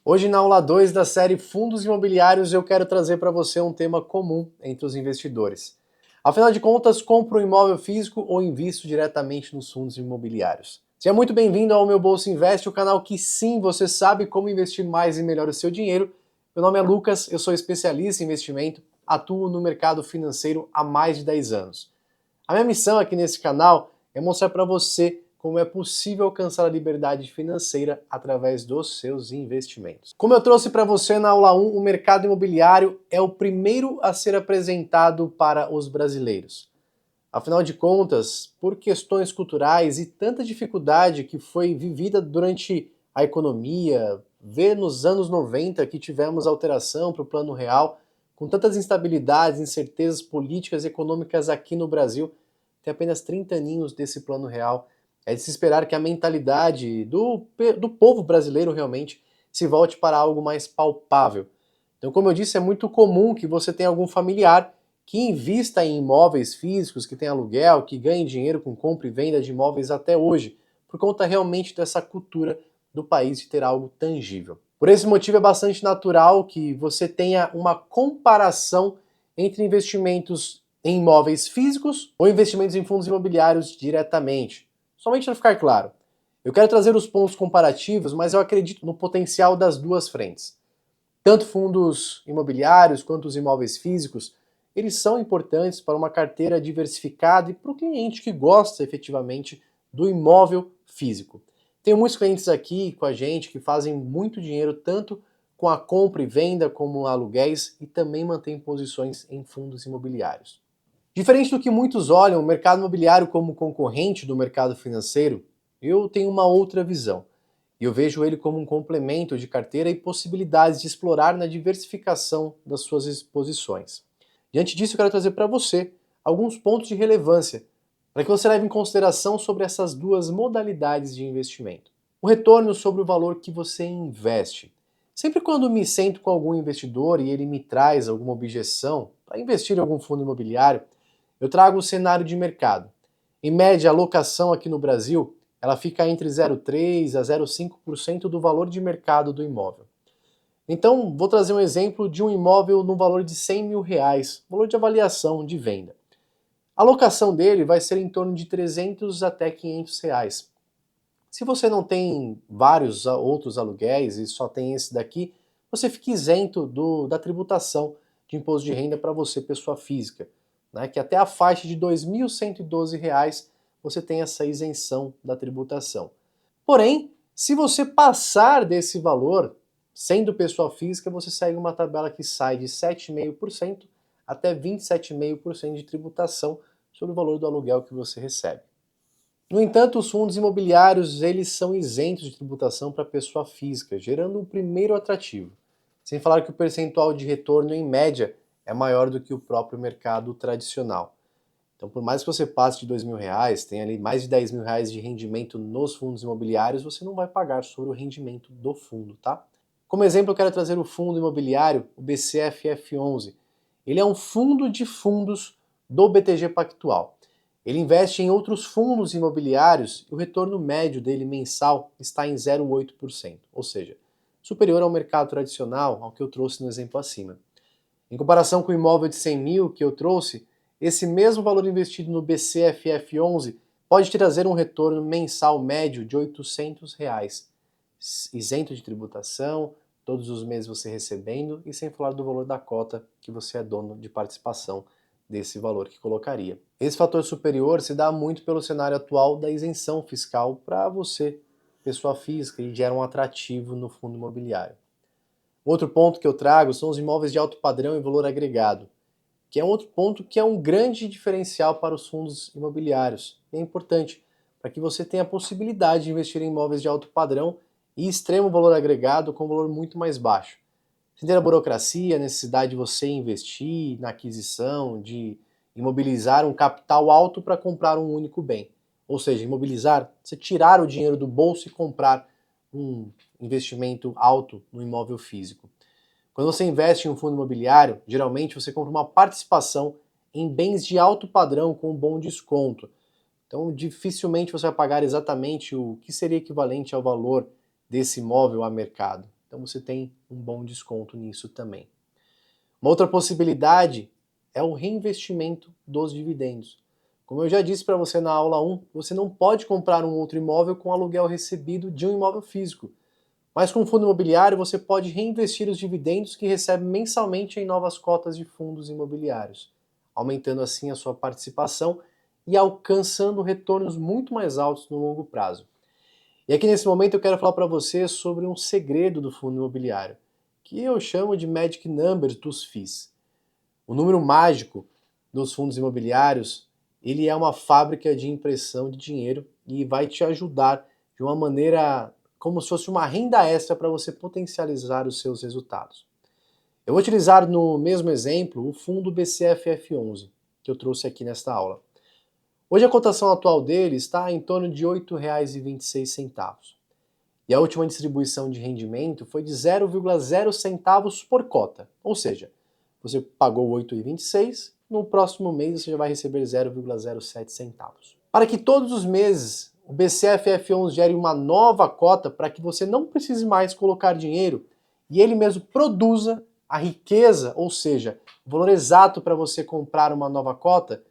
Hoje, na aula 2 da série Fundos Imobiliários, eu quero trazer para você um tema comum entre os investidores. Afinal de contas, compro um imóvel físico ou invisto diretamente nos fundos imobiliários? Seja muito bem-vindo ao Meu Bolso Investe, o canal que sim, você sabe como investir mais e melhor o seu dinheiro. Meu nome é Lucas, eu sou especialista em investimento, atuo no mercado financeiro há mais de 10 anos. A minha missão aqui nesse canal é mostrar para você como é possível alcançar a liberdade financeira através dos seus investimentos. Como eu trouxe para você na aula 1, o mercado imobiliário é o primeiro a ser apresentado para os brasileiros. Afinal de contas, por questões culturais e tanta dificuldade que foi vivida durante a economia, ver nos anos 90 que tivemos alteração para o Plano Real, com tantas instabilidades, incertezas políticas e econômicas aqui no Brasil, tem apenas 30 aninhos desse Plano Real. É de se esperar que a mentalidade do povo brasileiro realmente se volte para algo mais palpável. Então, como eu disse, é muito comum que você tenha algum familiar que invista em imóveis físicos, que tem aluguel, que ganhe dinheiro com compra e venda de imóveis até hoje, por conta realmente dessa cultura do país de ter algo tangível. Por esse motivo é bastante natural que você tenha uma comparação entre investimentos em imóveis físicos ou investimentos em fundos imobiliários diretamente. Somente para ficar claro, eu quero trazer os pontos comparativos, mas eu acredito no potencial das duas frentes. Tanto fundos imobiliários quanto os imóveis físicos, eles são importantes para uma carteira diversificada e para o cliente que gosta efetivamente do imóvel físico. Tenho muitos clientes aqui com a gente que fazem muito dinheiro tanto com a compra e venda como aluguéis e também mantêm posições em fundos imobiliários. Diferente do que muitos olham o mercado imobiliário como concorrente do mercado financeiro, eu tenho uma outra visão. E eu vejo ele como um complemento de carteira e possibilidades de explorar na diversificação das suas exposições. Diante disso, eu quero trazer para você alguns pontos de relevância para que você leve em consideração sobre essas duas modalidades de investimento. O retorno sobre o valor que você investe. Sempre quando me sento com algum investidor e ele me traz alguma objeção para investir em algum fundo imobiliário, eu trago o cenário de mercado. Em média, a locação aqui no Brasil ela fica entre 0,3% a 0,5% do valor de mercado do imóvel. Então, vou trazer um exemplo de um imóvel no valor de R$ 100 mil, valor de avaliação de venda. A locação dele vai ser em torno de 300 até R$ 500 reais. Se você não tem vários outros aluguéis e só tem esse daqui, você fica isento da tributação de imposto de renda para você, pessoa física, né, que até a faixa de R$ 2.112 você tem essa isenção da tributação. Porém, se você passar desse valor, sendo pessoa física, você segue uma tabela que sai de 7,5% até 27,5% de tributação sobre o valor do aluguel que você recebe. No entanto, os fundos imobiliários eles são isentos de tributação para pessoa física, gerando um primeiro atrativo. Sem falar que o percentual de retorno, em média, é maior do que o próprio mercado tradicional. Então, por mais que você passe de R$ 2.000, tenha ali mais de R$ 10.000 de rendimento nos fundos imobiliários, você não vai pagar sobre o rendimento do fundo, tá? Como exemplo, eu quero trazer o fundo imobiliário, o BCFF11. Ele é um fundo de fundos do BTG Pactual. Ele investe em outros fundos imobiliários e o retorno médio dele mensal está em 0,8%, ou seja, superior ao mercado tradicional, ao que eu trouxe no exemplo acima. Em comparação com o imóvel de 100 mil que eu trouxe, esse mesmo valor investido no BCFF11 pode trazer um retorno mensal médio de R$ 800, isento de tributação, todos os meses você recebendo e sem falar do valor da cota que você é dono de participação desse valor que colocaria. Esse fator superior se dá muito pelo cenário atual da isenção fiscal para você, pessoa física, e gera um atrativo no fundo imobiliário. Outro ponto que eu trago são os imóveis de alto padrão e valor agregado, que é um outro ponto que é um grande diferencial para os fundos imobiliários. E é importante para que você tenha a possibilidade de investir em imóveis de alto padrão e extremo valor agregado com um valor muito mais baixo. Sem ter a burocracia, a necessidade de você investir na aquisição, de imobilizar um capital alto para comprar um único bem. Ou seja, imobilizar, você tirar o dinheiro do bolso e comprar um investimento alto no imóvel físico. Quando você investe em um fundo imobiliário, geralmente você compra uma participação em bens de alto padrão com um bom desconto. Então, dificilmente você vai pagar exatamente o que seria equivalente ao valor desse imóvel a mercado. Então você tem um bom desconto nisso também. Uma outra possibilidade é o reinvestimento dos dividendos. Como eu já disse para você na aula 1, você não pode comprar um outro imóvel com aluguel recebido de um imóvel físico. Mas com o fundo imobiliário você pode reinvestir os dividendos que recebe mensalmente em novas cotas de fundos imobiliários, aumentando assim a sua participação e alcançando retornos muito mais altos no longo prazo. E aqui nesse momento eu quero falar para você sobre um segredo do fundo imobiliário, que eu chamo de Magic Numbers dos FIIs. O número mágico dos fundos imobiliários, ele é uma fábrica de impressão de dinheiro e vai te ajudar de uma maneira como se fosse uma renda extra para você potencializar os seus resultados. Eu vou utilizar no mesmo exemplo o fundo BCFF11, que eu trouxe aqui nesta aula. Hoje a cotação atual dele está em torno de R$ 8,26. E a última distribuição de rendimento foi de 0,0 centavos por cota. Ou seja, você pagou R$ 8,26, no próximo mês você já vai receber 0,07 centavos. Para que todos os meses o BCFF11 gere uma nova cota para que você não precise mais colocar dinheiro e ele mesmo produza a riqueza, ou seja, o valor exato para você comprar uma nova cota,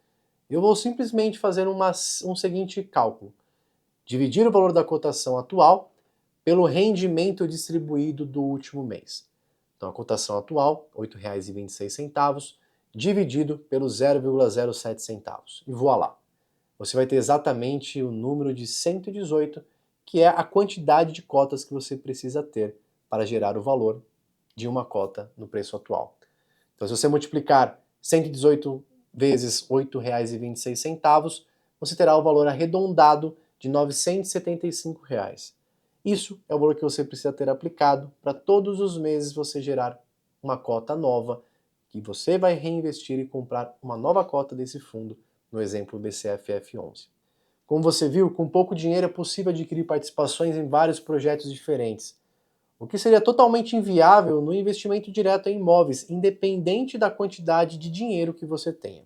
eu vou simplesmente fazer um seguinte cálculo. Dividir o valor da cotação atual pelo rendimento distribuído do último mês. Então a cotação atual, R$ 8,26, dividido pelo 0,07 centavos. E voilá! Você vai ter exatamente o número de 118, que é a quantidade de cotas que você precisa ter para gerar o valor de uma cota no preço atual. Então se você multiplicar 118 vezes R$ 8,26, você terá o valor arredondado de R$ 975. Isso é o valor que você precisa ter aplicado para todos os meses você gerar uma cota nova, que você vai reinvestir e comprar uma nova cota desse fundo, no exemplo BCFF11. Como você viu, com pouco dinheiro é possível adquirir participações em vários projetos diferentes, o que seria totalmente inviável no investimento direto em imóveis, independente da quantidade de dinheiro que você tenha.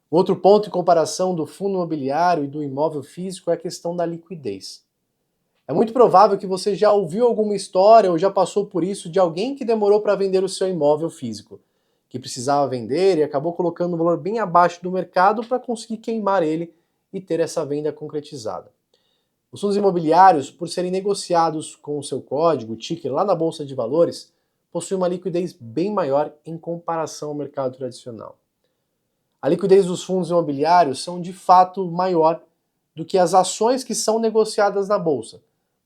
Outro ponto em comparação do fundo imobiliário e do imóvel físico é a questão da liquidez. É muito provável que você já ouviu alguma história ou já passou por isso de alguém que demorou para vender o seu imóvel físico, que precisava vender e acabou colocando um valor bem abaixo do mercado para conseguir queimar ele e ter essa venda concretizada. Os fundos imobiliários, por serem negociados com o seu código, o ticker, lá na Bolsa de Valores, possuem uma liquidez bem maior em comparação ao mercado tradicional. A liquidez dos fundos imobiliários são de fato maior do que as ações que são negociadas na Bolsa.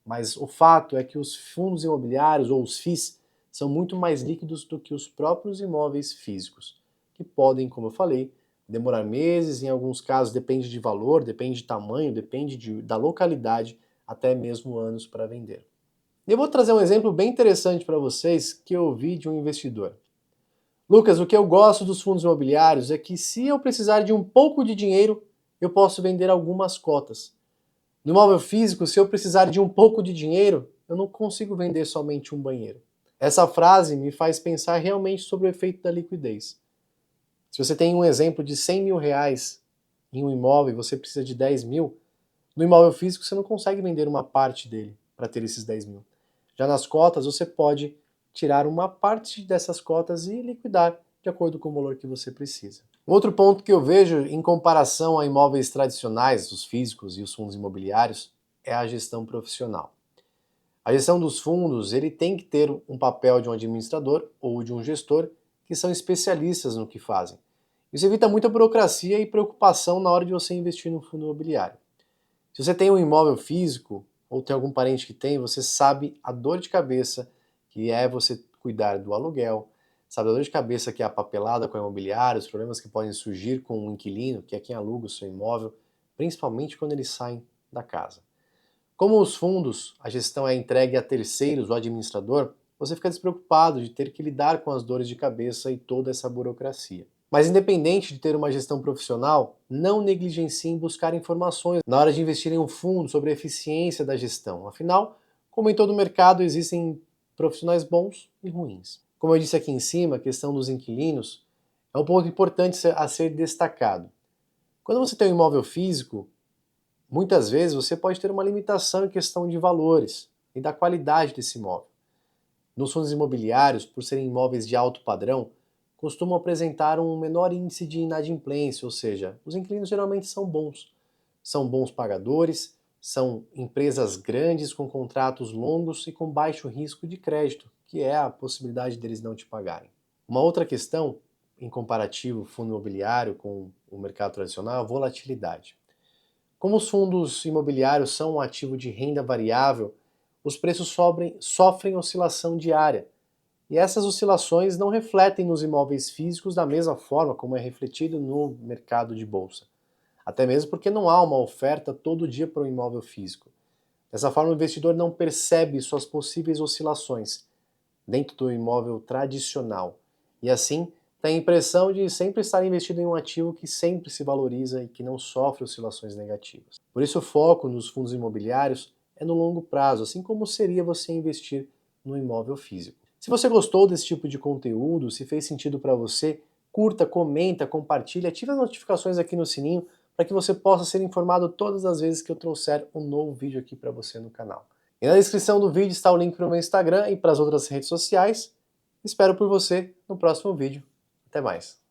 Mas o fato é que os fundos imobiliários, ou os FIIs, são muito mais líquidos do que os próprios imóveis físicos, que podem, como eu falei, demorar meses, em alguns casos depende de valor, depende de tamanho, depende da localidade, até mesmo anos para vender. Eu vou trazer um exemplo bem interessante para vocês que eu ouvi de um investidor. Lucas, o que eu gosto dos fundos imobiliários é que se eu precisar de um pouco de dinheiro, eu posso vender algumas cotas. No imóvel físico, se eu precisar de um pouco de dinheiro, eu não consigo vender somente um banheiro. Essa frase me faz pensar realmente sobre o efeito da liquidez. Se você tem um exemplo de R$ 100.000 em um imóvel e você precisa de 10 mil, no imóvel físico você não consegue vender uma parte dele para ter esses 10 mil. Já nas cotas, você pode tirar uma parte dessas cotas e liquidar de acordo com o valor que você precisa. Um outro ponto que eu vejo em comparação a imóveis tradicionais, os físicos e os fundos imobiliários, é a gestão profissional. A gestão dos fundos, ele tem que ter um papel de um administrador ou de um gestor que são especialistas no que fazem. Isso evita muita burocracia e preocupação na hora de você investir no fundo imobiliário. Se você tem um imóvel físico ou tem algum parente que tem, você sabe a dor de cabeça que é você cuidar do aluguel, sabe a dor de cabeça que é a papelada com a imobiliária, os problemas que podem surgir com o inquilino, que é quem aluga o seu imóvel, principalmente quando eles saem da casa. Como os fundos, a gestão é entregue a terceiros, o administrador, você fica despreocupado de ter que lidar com as dores de cabeça e toda essa burocracia. Mas independente de ter uma gestão profissional, não negligencie em buscar informações na hora de investir em um fundo sobre a eficiência da gestão. Afinal, como em todo mercado, existem profissionais bons e ruins. Como eu disse aqui em cima, a questão dos inquilinos é um ponto importante a ser destacado. Quando você tem um imóvel físico, muitas vezes você pode ter uma limitação em questão de valores e da qualidade desse imóvel. Nos fundos imobiliários, por serem imóveis de alto padrão, costumam apresentar um menor índice de inadimplência, ou seja, os inquilinos geralmente são bons pagadores, são empresas grandes com contratos longos e com baixo risco de crédito, que é a possibilidade deles não te pagarem. Uma outra questão, em comparativo fundo imobiliário com o mercado tradicional, é a volatilidade. Como os fundos imobiliários são um ativo de renda variável, os preços sofrem oscilação diária. E essas oscilações não refletem nos imóveis físicos da mesma forma como é refletido no mercado de bolsa. Até mesmo porque não há uma oferta todo dia para um imóvel físico. Dessa forma, o investidor não percebe suas possíveis oscilações dentro do imóvel tradicional. E assim, tem a impressão de sempre estar investido em um ativo que sempre se valoriza e que não sofre oscilações negativas. Por isso, o foco nos fundos imobiliários é no longo prazo, assim como seria você investir no imóvel físico. Se você gostou desse tipo de conteúdo, se fez sentido para você, curta, comenta, compartilha, ative as notificações aqui no sininho para que você possa ser informado todas as vezes que eu trouxer um novo vídeo aqui para você no canal. E na descrição do vídeo está o link para o meu Instagram e para as outras redes sociais. Espero por você no próximo vídeo. Até mais.